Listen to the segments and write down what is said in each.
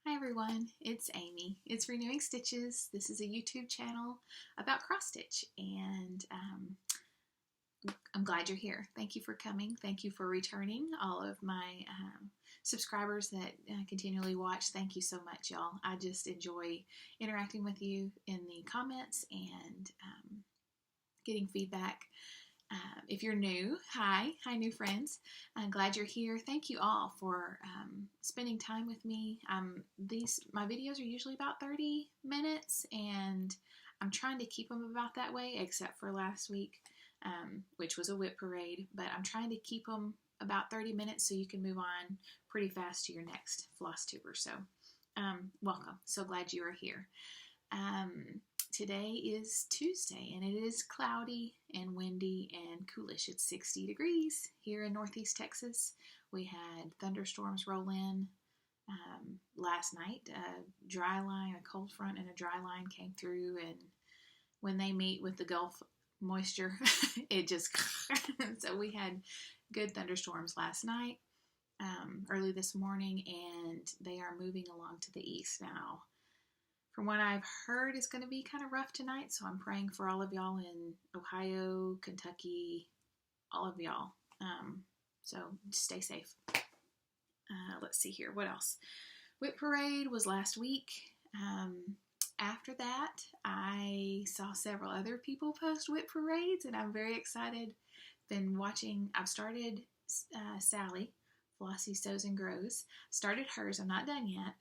Hi everyone, it's Amy. It's Renewing Stitches. This is a YouTube channel about cross stitch, and I'm glad you're here. Thank you for coming. Thank you for returning. All of my subscribers that continually watch, thank you so much, y'all. I just enjoy interacting with you in the comments and getting feedback. If you're new, hi new friends. I'm glad you're here. Thank you all for spending time with me. My videos are usually about 30 minutes, and I'm trying to keep them about that way, except for last week, which was a WIP parade. But I'm trying to keep them about 30 minutes so you can move on pretty fast to your next Flosstuber. So, welcome. So glad you are here. Today is Tuesday, and it is cloudy and windy and coolish. It's 60 degrees here in Northeast Texas. We had thunderstorms roll in last night. A dry line, a cold front and a dry line came through, and when they meet with the Gulf moisture, it just... So we had good thunderstorms last night, early this morning, and they are moving along to the east now. From what I've heard, it's going to be kind of rough tonight, so I'm praying for all of y'all in Ohio, Kentucky, all of y'all. So stay safe. Let's see here. What else? WIP Parade was last week. After that, I saw several other people post WIP Parades, and I'm very excited. Been watching. I've started Sally, Flossie Sews and Grows. Started hers. I'm not done yet.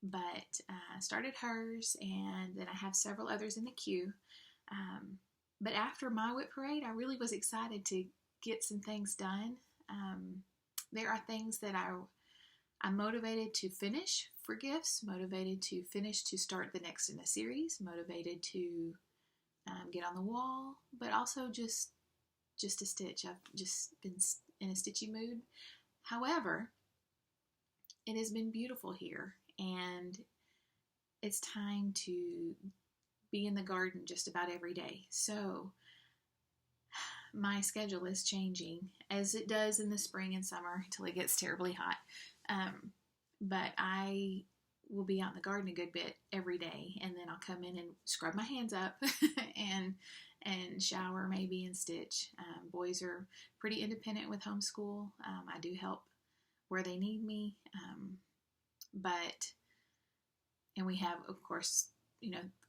But started hers, and then I have several others in the queue. But after my WIP parade, I really was excited to get some things done. There are things that I'm motivated to finish for gifts, motivated to finish to start the next in a series, motivated to get on the wall, but also just to stitch. I've just been in a stitchy mood. However, it has been beautiful here, and it's time to be in the garden just about every day. So my schedule is changing, as it does in the spring and summer until it gets terribly hot. But I will be out in the garden a good bit every day, and then I'll come in and scrub my hands up and shower maybe and stitch. Boys are pretty independent with homeschool. I do help where they need me. And we have, of course,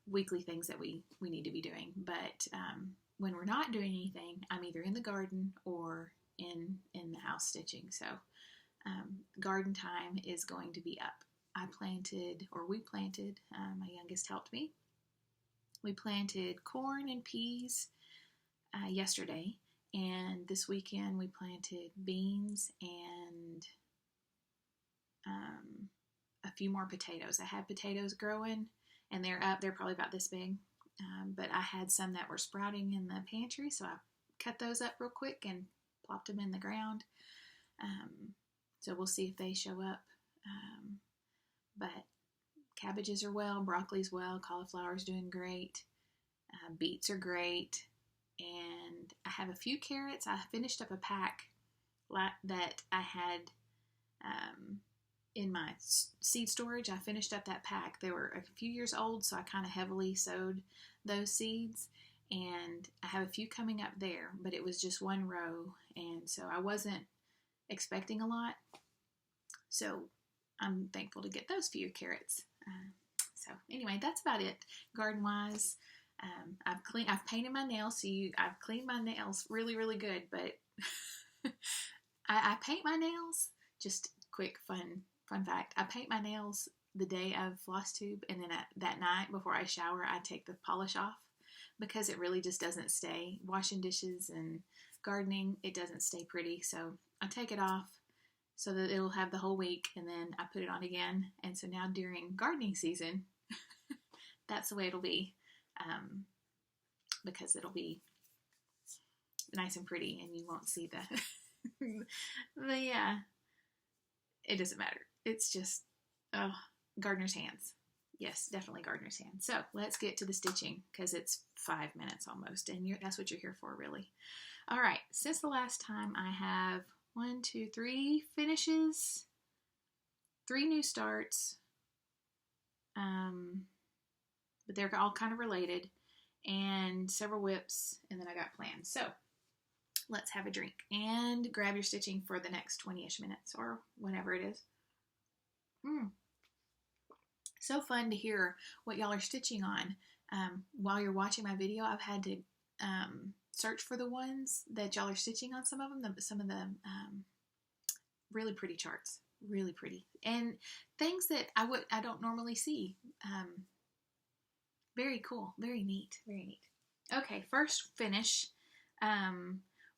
weekly things that we need to be doing. But when we're not doing anything, I'm either in the garden or in the house stitching. So garden time is going to be up. We planted, my youngest helped me. We planted corn and peas yesterday. And this weekend we planted beans and a few more potatoes. I had potatoes growing, and they're up. They're probably about this big. But I had some that were sprouting in the pantry, so I cut those up real quick and plopped them in the ground. So we'll see if they show up. But cabbages are well, broccoli's well, cauliflower's doing great. Beets are great. And I have a few carrots. I finished up a pack that I had in my seed storage. I finished up that pack. They were a few years old, so I kind of heavily sowed those seeds, and I have a few coming up there, but it was just one row, and so I wasn't expecting a lot, so I'm thankful to get those few carrots. So anyway, that's about it garden wise. I've painted my nails, so I've cleaned my nails really, really good, but I paint my nails. Just quick fun fact, I paint my nails the day of Flosstube, and then that night before I shower, I take the polish off, because it really just doesn't stay. Washing dishes and gardening, it doesn't stay pretty, so I take it off so that it'll have the whole week, and then I put it on again. And so now during gardening season, that's the way it'll be, because it'll be nice and pretty, and you won't see it doesn't matter. It's just, gardener's hands. Yes, definitely gardener's hands. So let's get to the stitching, because it's 5 minutes almost, and that's what you're here for, really. All right, since the last time, I have 1, 2, 3 finishes, 3 new starts, but they're all kind of related, and several WIPs, and then I got plans. So let's have a drink and grab your stitching for the next 20-ish minutes or whatever it is. So fun to hear what y'all are stitching on. While you're watching my video, I've had to search for the ones that y'all are stitching on. Some of them, really pretty charts, really pretty, and things that I don't normally see. Very cool, very neat, very neat. Okay, first finish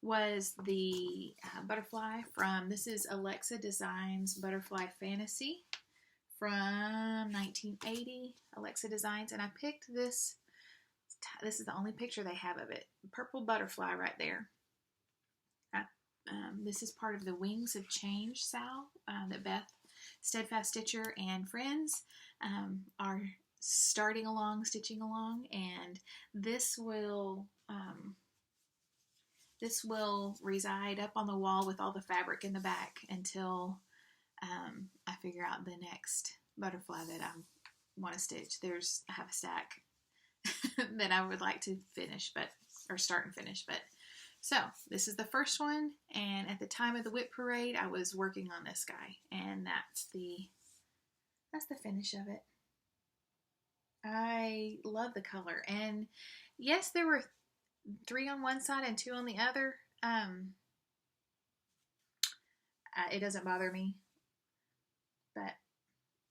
was the butterfly from, this is Alexa Designs Butterfly Fantasy from 1980, Alexa Designs, and I picked this. This is the only picture they have of it. Purple butterfly right there. This is part of the Wings of Change SAL that Beth, Steadfast Stitcher, and friends are starting along, stitching along, and this will reside up on the wall with all the fabric in the back until I figure out the next butterfly that I want to stitch. I have a stack that I would like to finish, or start and finish. But so this is the first one, and at the time of the WIP parade, I was working on this guy, and that's the finish of it. I love the color, and yes, there were 3 on one side and 2 on the other. It doesn't bother me, but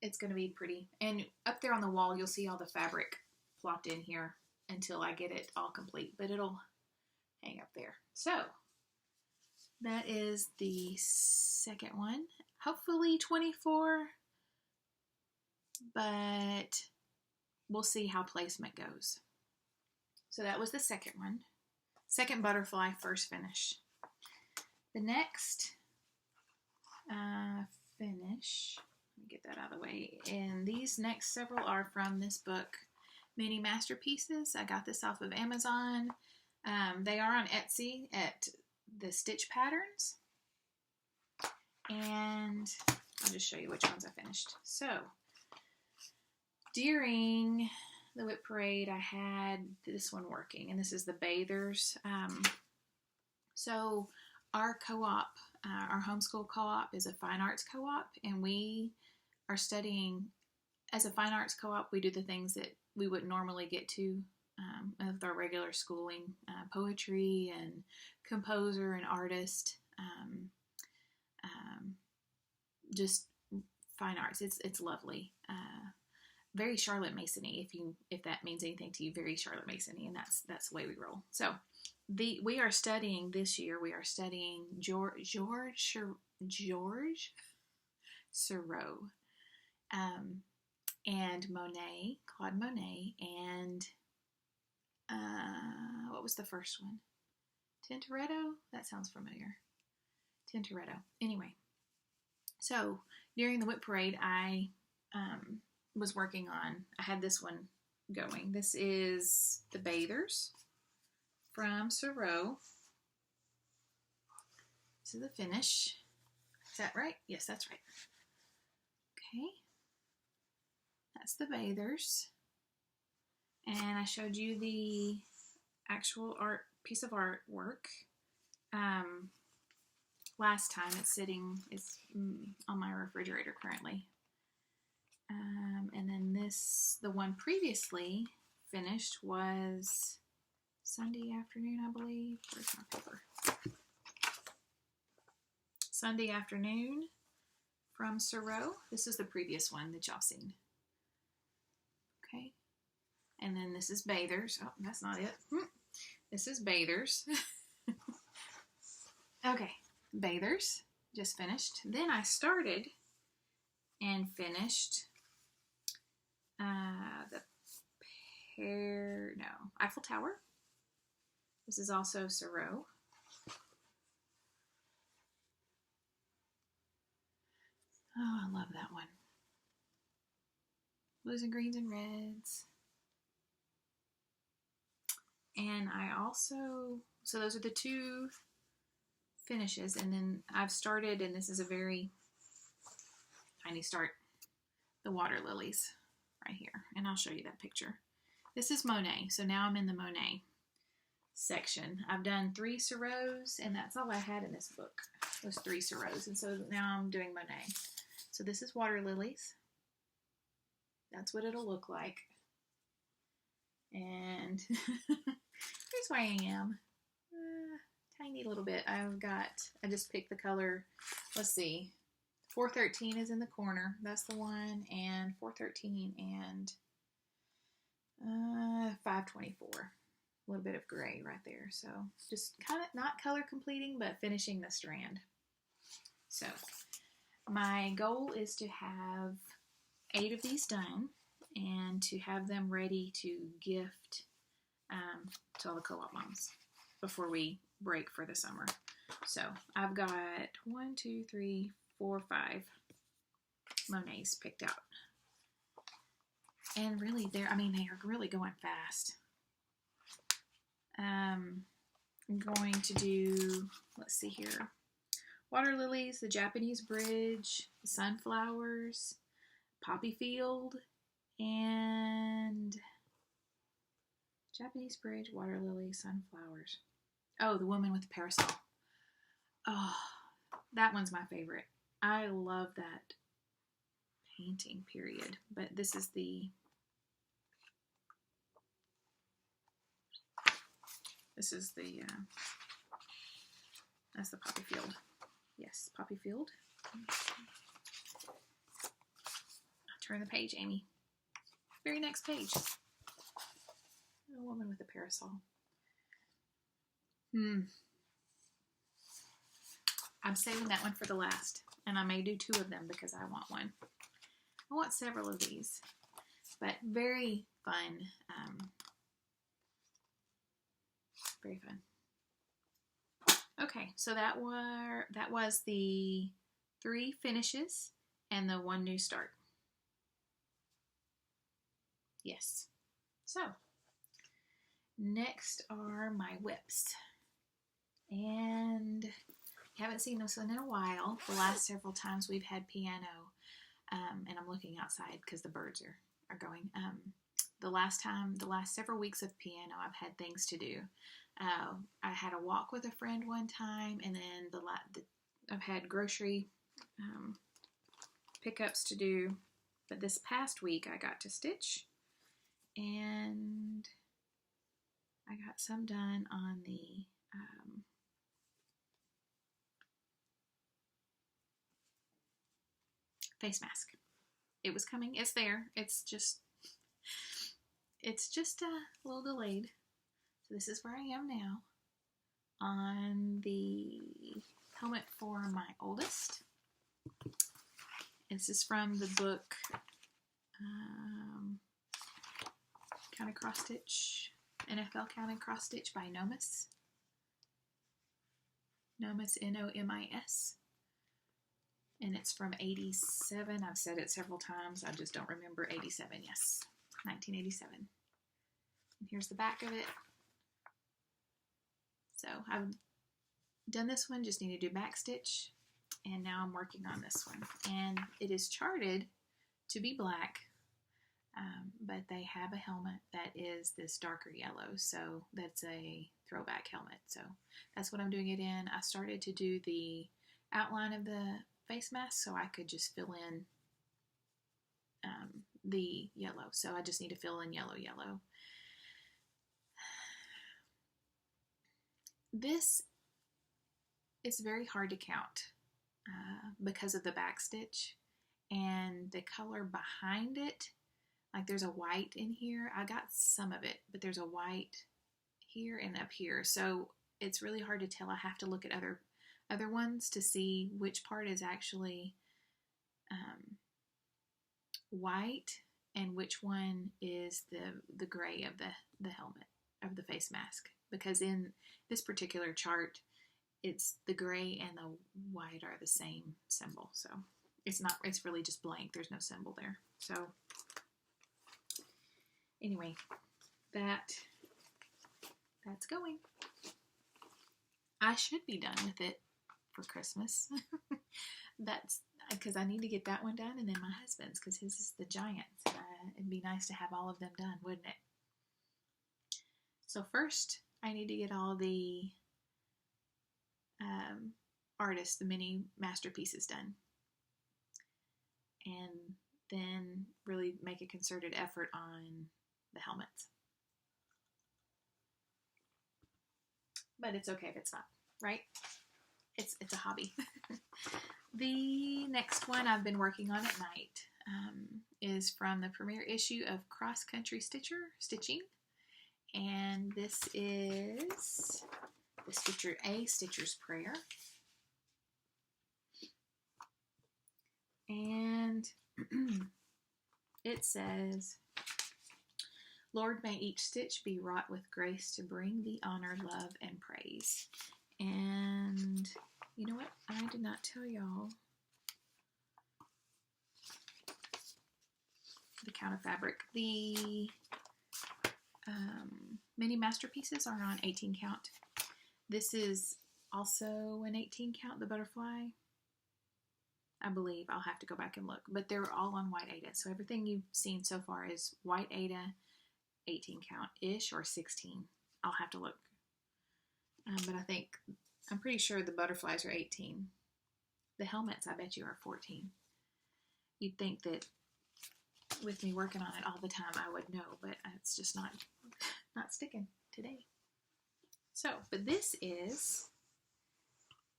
it's going to be pretty. And up there on the wall, you'll see all the fabric plopped in here until I get it all complete, but it'll hang up there. So that is the second one. Hopefully 24, but we'll see how placement goes. So that was the second one. Second butterfly, first finish. The next finish, let me get that out of the way. And these next several are from this book, Mini Masterpieces. I got this off of Amazon. They are on Etsy at the Stitch Patterns. And I'll just show you which ones I finished. So during the WIP parade, I had this one working, and this is the Bathers. So our co-op, our homeschool co-op is a fine arts co-op, and we are studying, as a fine arts co-op, we do the things that we wouldn't normally get to with our regular schooling, poetry and composer and artist, just fine arts. It's lovely. Very Charlotte Masony, if that means anything to you, very Charlotte Masony, and that's the way we roll. So we are studying this year. We are studying George Seurat, and Monet, Claude Monet, and what was the first one? Tintoretto? That sounds familiar. Tintoretto. Anyway, so during the WIP parade, I was working on, I had this one going. This is the Bathers from Seurat. This is the finish. Is that right? Yes, that's right. Okay. That's the Bathers. And I showed you the actual piece of artwork last time. It's on my refrigerator currently. And then the one previously finished was Sunday afternoon, I believe. Where's my paper? Sunday afternoon from Seurat. This is the previous one that y'all seen. Okay. And then this is Bathers. Oh, that's not it. This is Bathers. Okay. Bathers. Just finished. Then I started and finished Eiffel Tower. This is also Seurat. Oh, I love that one. Blues and greens and reds. And I also, so those are the 2 finishes. And then I've started, and this is a very tiny start the water lilies right here. And I'll show you that picture. This is Monet. So now I'm in the Monet section. I've done 3 Serows, and that's all I had in this book was 3 Serows. And so now I'm doing Monet. So this is water lilies. That's what it'll look like. And here's where I am. Tiny little bit. I just picked the color. Let's see. 413 is in the corner. That's the one. And 413 and 524. A little bit of gray right there. So just kind of not color completing, but finishing the strand. So my goal is to have 8 of these done and to have them ready to gift to all the co-op moms before we break for the summer. So I've got 1, 2, 3, 4, 5 Monets picked out. And really, they are really going fast. I'm going to do, let's see here, water lilies, the Japanese bridge, the sunflowers, poppy field, and Japanese bridge, water lily, sunflowers. Oh, the woman with the parasol. Oh, that one's my favorite. I love that painting, period. But this is that's the poppy field. Yes, poppy field. I'll turn the page, Amy. Very next page. A woman with a parasol. I'm saving that one for the last, and I may do 2 of them because I want one. I want several of these, but very fun. Very fun. Okay, so that was the 3 finishes and the 1 new start. Yes. So next are my WIPs, and haven't seen this one in a while. The last several times we've had piano, and I'm looking outside because the birds are going. The last several weeks of piano, I've had things to do. I had a walk with a friend one time, and then I've had grocery pickups to do. But this past week, I got to stitch, and I got some done on the face mask. It was coming. It's there. It's just a little delayed. So this is where I am now on the helmet for my oldest. This is from the book Counted Cross Stitch, NFL Counted Cross Stitch by Nomis. Nomis, N-O-M-I-S. And it's from 87. I've said it several times. I just don't remember 87. Yes, 1987. And here's the back of it. So I've done this one, just need to do back stitch. And now I'm working on this one. And it is charted to be black, but they have a helmet that is this darker yellow. So that's a throwback helmet. So that's what I'm doing it in. I started to do the outline of the face mask so I could just fill in the yellow. So I just need to fill in yellow. This is very hard to count because of the back stitch and the color behind it. Like there's a white in here. I got some of it, but there's a white here and up here. So it's really hard to tell. I have to look at other ones to see which part is actually white and which one is the gray of the helmet, of the face mask. Because in this particular chart, it's the gray and the white are the same symbol. So it's really just blank. There's no symbol there. So anyway, that's going. I should be done with it for Christmas. because I need to get that one done, and then my husband's, because his is the giants. It'd be nice to have all of them done, wouldn't it? So first, I need to get all the artists, the mini masterpieces done, and then really make a concerted effort on the helmets. But it's okay if it's not, right? It's a hobby. The next one I've been working on at night is from the premiere issue of Cross Country Stitching. And this is the Stitcher A, Stitcher's Prayer. And it says, Lord, may each stitch be wrought with grace to bring thee honor, love, and praise. And you know what? I did not tell y'all the count of fabric. The mini masterpieces are on 18 count. This is also an 18 count, the butterfly. I believe. I'll have to go back and look. But they're all on white Aida. So everything you've seen so far is white Aida, 18 count-ish, or 16. I'll have to look. But I'm pretty sure the butterflies are 18. The helmets, I bet you, are 14. You'd think that with me working on it all the time, I would know, but it's just not sticking today. So, but this is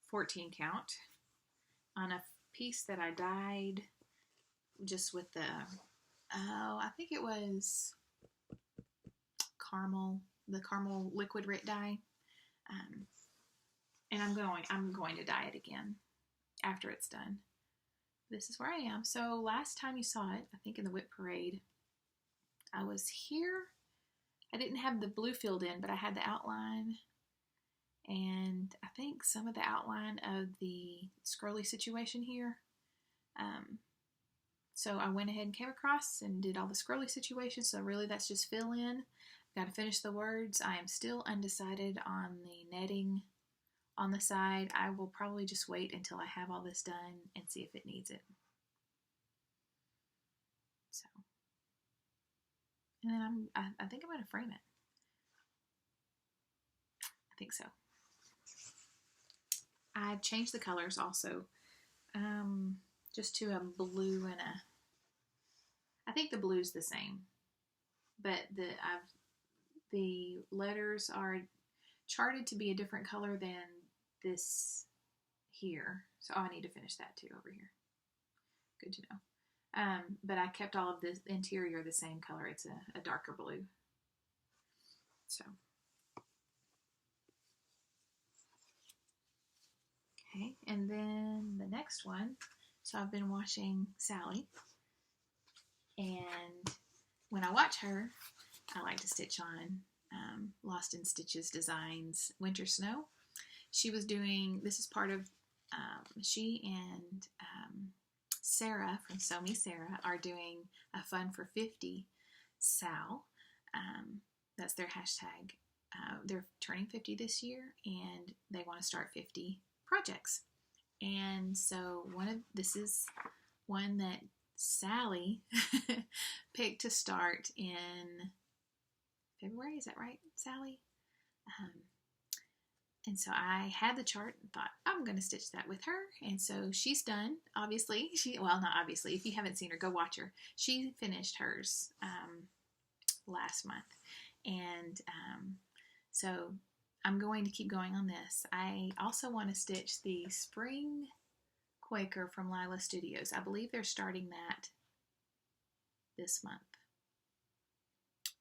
14 count on a piece that I dyed just with the, I think it was the caramel liquid Rit dye. And I'm going to dye it again after it's done. This is where I am. So last time you saw it, I think in the WIP parade, I was here. I didn't have the blue filled in, but I had the outline and I think some of the outline of the scrolly situation here. So I went ahead and came across and did all the scrolly situations. So really that's just fill in. Got to finish the words. I am still undecided on the netting on the side. I will probably just wait until I have all this done and see if it needs it. So, and then I think I'm going to frame it. I think so. I changed the colors also, just to a blue and I think the blue's the same, but the letters are charted to be a different color than this here. So I need to finish that too over here. Good to know. But I kept all of the interior the same color. It's a darker blue. So. Okay, and then the next one. So I've been watching Sally. And when I watch her, I like to stitch on Lost in Stitches Designs Winter Snow. She was doing, this is part of, she and Sarah from Sew Me Sarah are doing a Fun for 50 Sal. That's their hashtag. They're turning 50 this year and they want to start 50 projects. And so this is one that Sally picked to start in February. Is that right, Sally? And so I had the chart and thought, I'm going to stitch that with her. And so she's done, obviously. Well, not obviously. If you haven't seen her, go watch her. She finished hers last month. And so I'm going to keep going on this. I also want to stitch the Spring Quaker from Lila Studios. I believe they're starting that this month.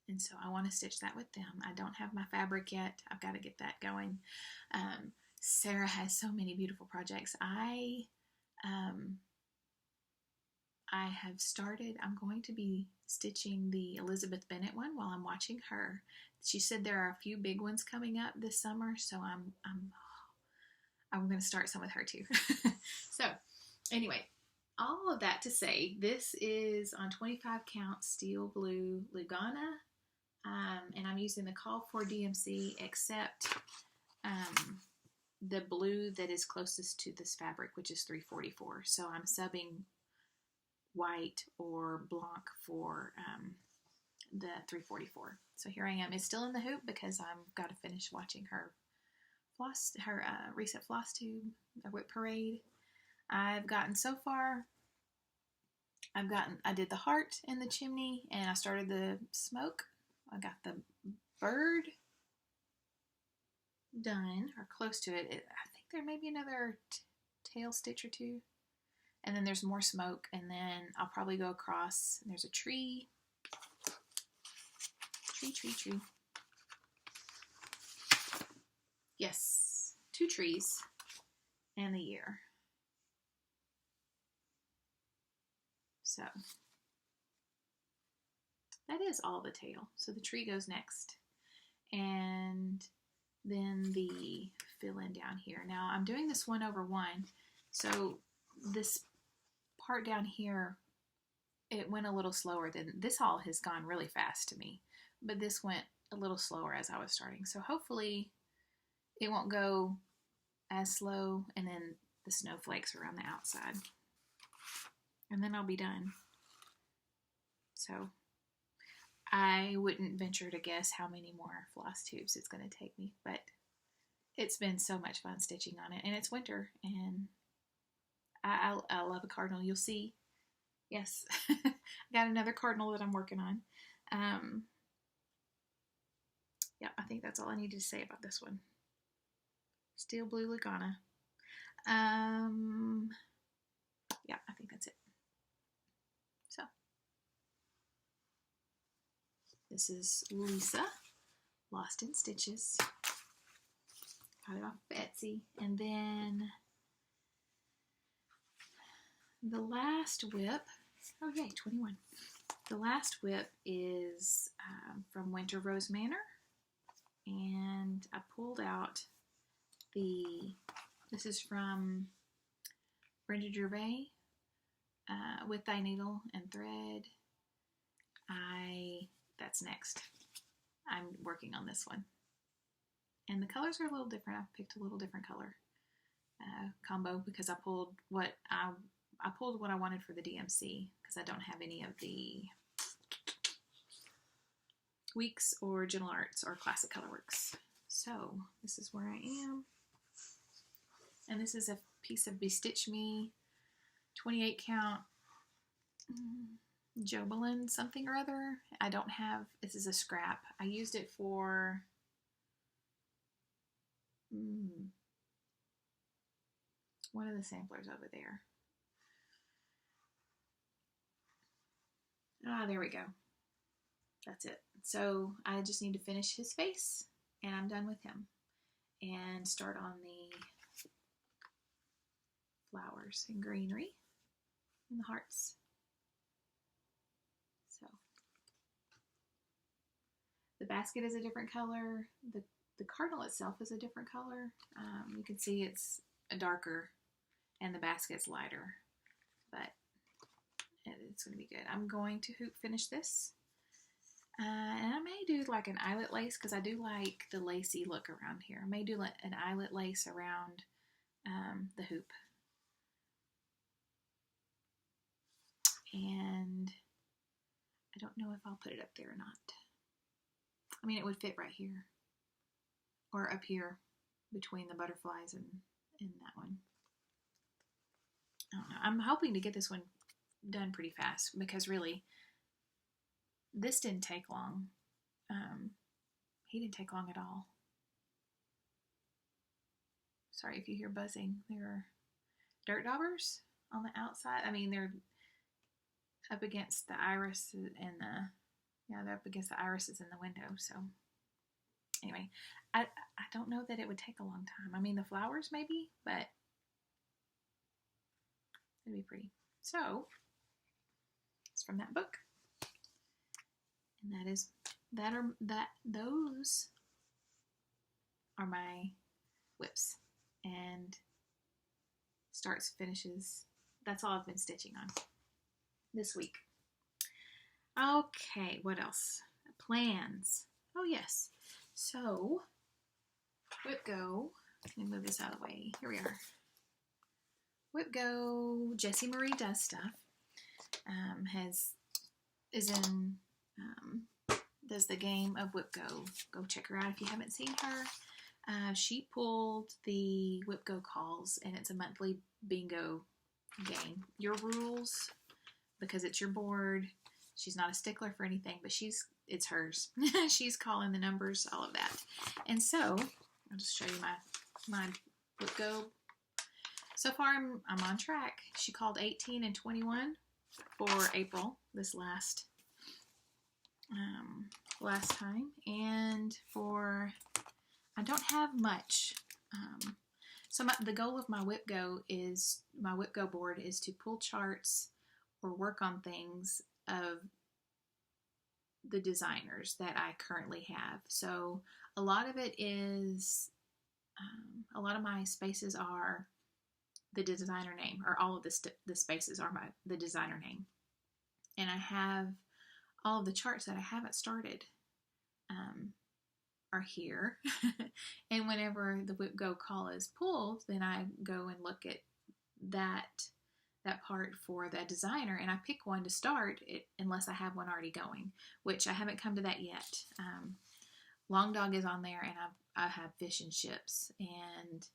And so I want to stitch that with them. I don't have my fabric yet. I've got to get that going. Sarah has so many beautiful projects. I have started, I'm going to be stitching the Elizabeth Bennet one while I'm watching her. She said there are a few big ones coming up this summer, so I'm going to start some with her too. So anyway, all of that to say, this is on 25 count steel blue Lugana, and I'm using the Call for DMC, except the blue that is closest to this fabric, which is 344. So I'm subbing white or blanc for the 344. So here I am. It's still in the hoop because I've got to finish watching her recent Flosstube, the WIP parade. I've gotten so far. I did the heart in the chimney, and I started the smoke. I got the bird done, or close to it. I think there may be another tail stitch or two. And then there's more smoke, and then I'll probably go across, and there's a tree. Tree. Yes, 2 trees and the year. So that is all the tail. So the tree goes next. And then the fill-in down here. Now I'm doing this 1/1. So this part down here, it went a little slower than this. All has gone really fast to me, but this went a little slower as I was starting. So hopefully it won't go as slow, and then the snowflakes are on the outside. And then I'll be done. So I wouldn't venture to guess how many more floss tubes it's going to take me, but it's been so much fun stitching on it. And it's winter, and I love a cardinal. You'll see. Yes, I got another cardinal that I'm working on. Yeah, I think that's all I needed to say about this one. Steel blue Lagana. Yeah, I think that's it. So, this is Lisa, Lost in Stitches. Got it off Etsy. And then the last WIP, oh yay, 21. The last WIP is from Winter Rose Manor. And I pulled out this is from Brenda Gervais, With Thy Needle and Thread. That's next. I'm working on this one. And the colors are a little different. I picked a little different color combo because I pulled what I wanted for the DMC, because I don't have any of the Weeks or Gentle Arts or Classic Colorworks. So this is where I am. And this is a piece of Bestitch Me 28 count Jobelin something or other. I don't have, this is a scrap. I used it for one of the samplers over there. Ah, there we go. That's it. So I just need to finish his face, and I'm done with him. And start on the flowers and greenery and the hearts. So the basket is a different color. The cardinal itself is a different color. You can see it's a darker and the basket's lighter, but it's going to be good. I'm going to hoop finish this. And I may do like an eyelet lace, because I do like the lacy look around here. I may do an eyelet lace around the hoop. And I don't know if I'll put it up there or not. I mean, it would fit right here. Or up here between the butterflies and that one. I don't know. I'm hoping to get this one done pretty fast, because really, this didn't take long. He didn't take long at all. Sorry if you hear buzzing. There are dirt daubers on the outside. I mean, they're up against the iris and they're up against the irises in the window. So anyway, I don't know that it would take a long time. I mean, the flowers maybe, but it'd be pretty. So it's from that book. And those are my WIPs, and starts, finishes. That's all I've been stitching on this week. Okay, what else? Plans. Oh yes. So WIP Go Let me move this out of the way. Here we are. WIP Go, Jessie Marie Does Stuff, does the game of WIP Go. Go check her out if you haven't seen her. She pulled the WIP Go calls, and it's a monthly bingo game. Your rules, because it's your board. She's not a stickler for anything, but it's hers. She's calling the numbers, all of that. And so, I'll just show you my WIP Go. So far, I'm on track. She called 18 and 21 for April, this last time. And I don't have much. So the goal of my WIP Go board is to pull charts or work on things of the designers that I currently have. So a lot of it is, a lot of my spaces are the designer name, or all of the spaces are the designer name. And I have all of the charts that I haven't started are here. And whenever the WIP Go call is pulled, then I go and look at that part for that designer, and I pick one to start it, unless I have one already going, which I haven't come to that yet. Long Dog is on there, and I have Fish and Chips, and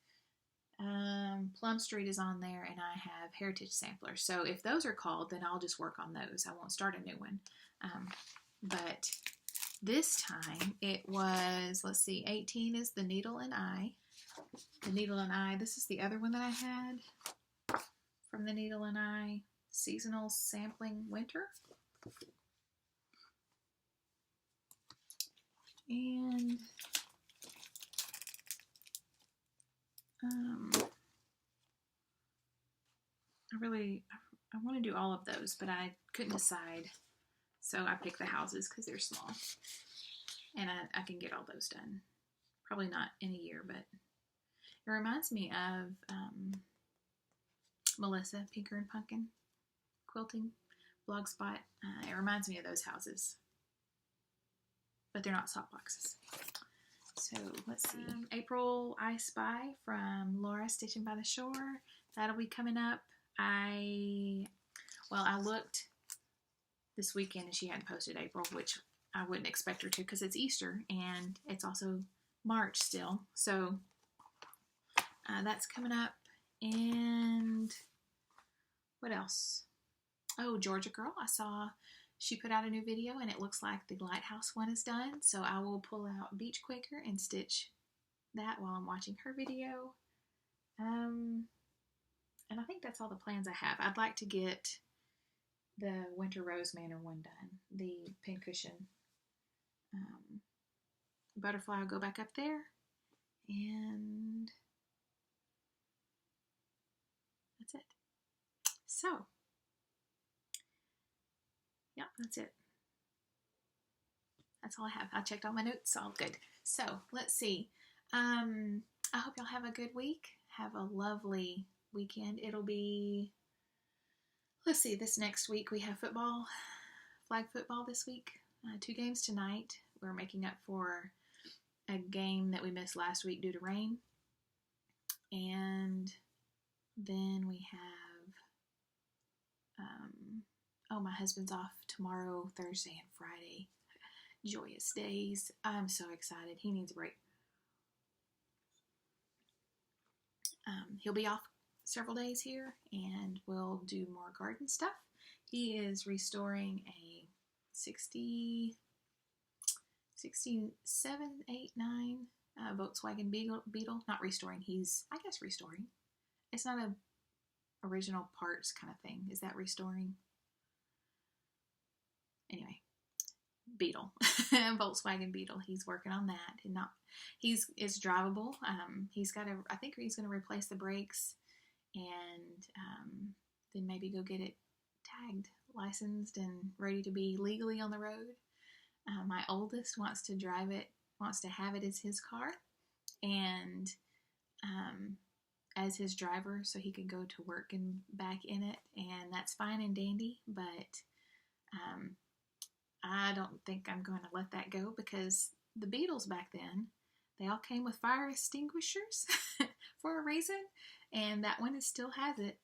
Plum Street is on there, and I have Heritage Sampler. So if those are called, then I'll just work on those. I won't start a new one. But this time it was, let's see, 18 is the Needle and Eye. The Needle and Eye, this is the other one that I had from the Needle and Eye, Seasonal Sampling Winter. And I want to do all of those, but I couldn't decide. So I picked the houses because they're small. And I can get all those done. Probably not in a year, but it reminds me of Melissa, Pinker and Pumpkin Quilting Blogspot. It reminds me of those houses. But they're not sock boxes. So let's see. April I Spy from Laura Stitching by the Shore. That'll be coming up. I looked this weekend and she hadn't posted April, which I wouldn't expect her to because it's Easter and it's also March still. So that's coming up. And what else? Oh, Georgia Girl. I saw she put out a new video and it looks like the Lighthouse one is done. So I will pull out Beach Quaker and stitch that while I'm watching her video. And I think that's all the plans I have. I'd like to get the Winter Rose Manor one done. The Pincushion butterfly will go back up there. And that's it. So, yeah, that's it. That's all I have. I checked all my notes, all good. So, let's see. I hope y'all have a good week. Have a lovely weekend. It'll be, let's see, this next week we have football, flag football this week. 2 games tonight. We're making up for a game that we missed last week due to rain. And then we have, my husband's off tomorrow, Thursday, and Friday. Joyous days. I'm so excited. He needs a break. He'll be off several days here, and we'll do more garden stuff. He is restoring a 67, 8, 9 Volkswagen Beetle. Not restoring. I guess restoring. It's not a original parts kind of thing. Is that restoring? Anyway, Beetle. Volkswagen Beetle. He's working on that. And it's drivable. I think he's going to replace the brakes and then maybe go get it tagged, licensed, and ready to be legally on the road. My oldest wants to drive it, wants to have it as his car, and as his driver so he can go to work and back in it, and that's fine and dandy, but I don't think I'm going to let that go because the Beetles back then, they all came with fire extinguishers for a reason, and that one still has it.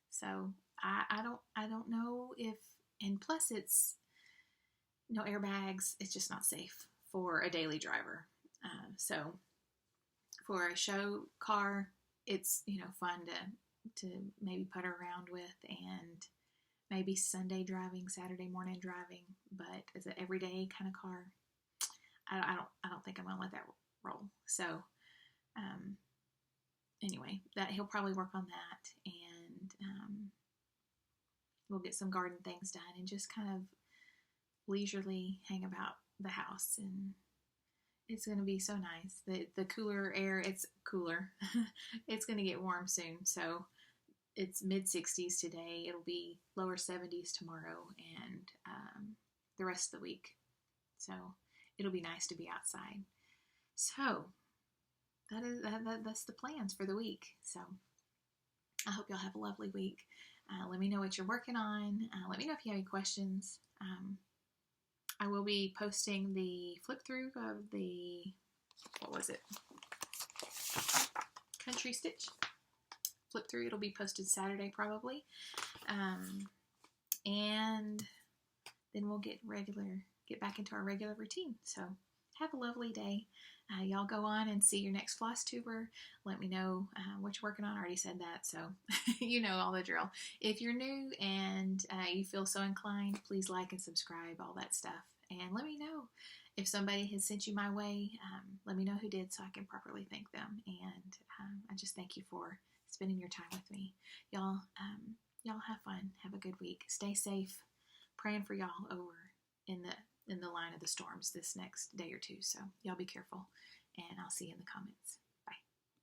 So I don't know if, and plus it's no airbags. It's just not safe for a daily driver. So for a show car, it's, you know, fun to maybe putter around with, and maybe Sunday driving, Saturday morning driving. But as an everyday kind of car, I don't think I'm gonna let that roll. So anyway, that he'll probably work on that, and we'll get some garden things done and just kind of leisurely hang about the house. And it's going to be so nice. The cooler air, it's cooler. It's going to get warm soon. So it's mid 60s today. It'll be lower 70s tomorrow, and the rest of the week. So it'll be nice to be outside. So that's the plans for the week. So I hope y'all have a lovely week. Let me know what you're working on. Let me know if you have any questions. I will be posting the flip through of the, what was it? Country Stitch flip through. It'll be posted Saturday probably. And then we'll get back into our regular routine. So have a lovely day. Y'all go on and see your next Flosstuber. Let me know what you're working on. I already said that, so you know all the drill. If you're new and you feel so inclined, please like and subscribe, all that stuff. And let me know if somebody has sent you my way. Let me know who did so I can properly thank them. And I just thank you for spending your time with me. Y'all have fun. Have a good week. Stay safe. Praying for y'all over in the line of the storms this next day or two. So y'all be careful, and I'll see you in the comments.